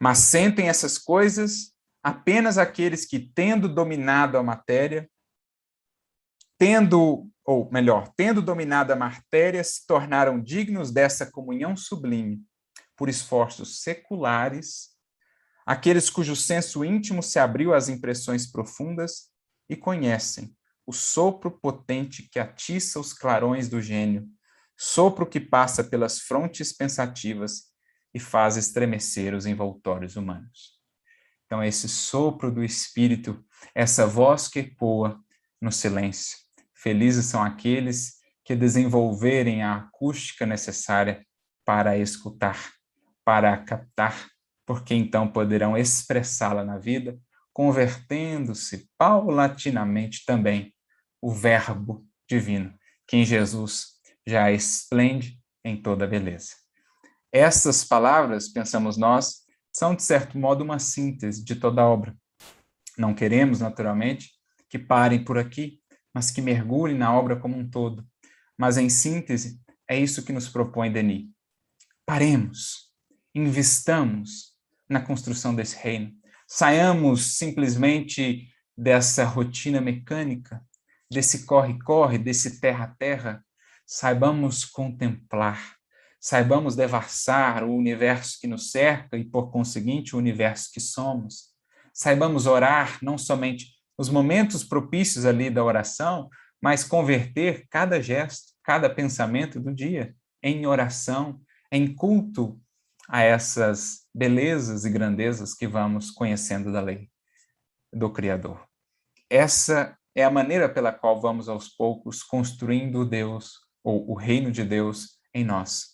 Mas sentem essas coisas apenas aqueles que, tendo dominado a matéria, tendo dominado a matéria, se tornaram dignos dessa comunhão sublime por esforços seculares, aqueles cujo senso íntimo se abriu às impressões profundas e conhecem o sopro potente que atiça os clarões do gênio, sopro que passa pelas frontes pensativas e faz estremecer os envoltórios humanos. Então, esse sopro do Espírito, essa voz que ecoa no silêncio. Felizes são aqueles que desenvolverem a acústica necessária para escutar, para captar, porque então poderão expressá-la na vida, convertendo-se paulatinamente também o Verbo divino, que em Jesus já esplende em toda a beleza. Essas palavras, pensamos nós, são, de certo modo, uma síntese de toda a obra. Não queremos, naturalmente, que parem por aqui, mas que mergulhem na obra como um todo. Mas, em síntese, é isso que nos propõe Denis. Paremos, investamos na construção desse reino. Saiamos simplesmente dessa rotina mecânica, desse corre-corre, desse terra-terra. Saibamos contemplar, saibamos devassar o universo que nos cerca e, por conseguinte, o universo que somos. Saibamos orar, não somente os momentos propícios ali da oração, mas converter cada gesto, cada pensamento do dia em oração, em culto a essas belezas e grandezas que vamos conhecendo da lei do Criador. Essa é a maneira pela qual vamos aos poucos construindo Deus, ou o reino de Deus em nós,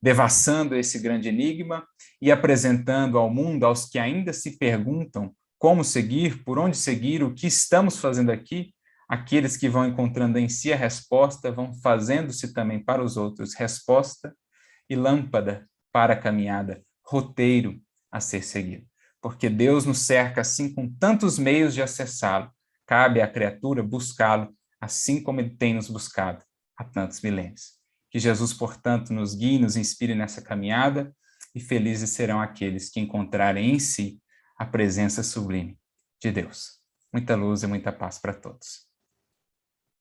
devassando esse grande enigma e apresentando ao mundo, aos que ainda se perguntam como seguir, por onde seguir, o que estamos fazendo aqui, aqueles que vão encontrando em si a resposta, vão fazendo-se também para os outros resposta e lâmpada para a caminhada, roteiro a ser seguido. Porque Deus nos cerca assim com tantos meios de acessá-lo. Cabe à criatura buscá-lo, assim como ele tem nos buscado há tantos milênios. Que Jesus, portanto, nos guie, nos inspire nessa caminhada, e felizes serão aqueles que encontrarem em si a presença sublime de Deus. Muita luz e muita paz para todos.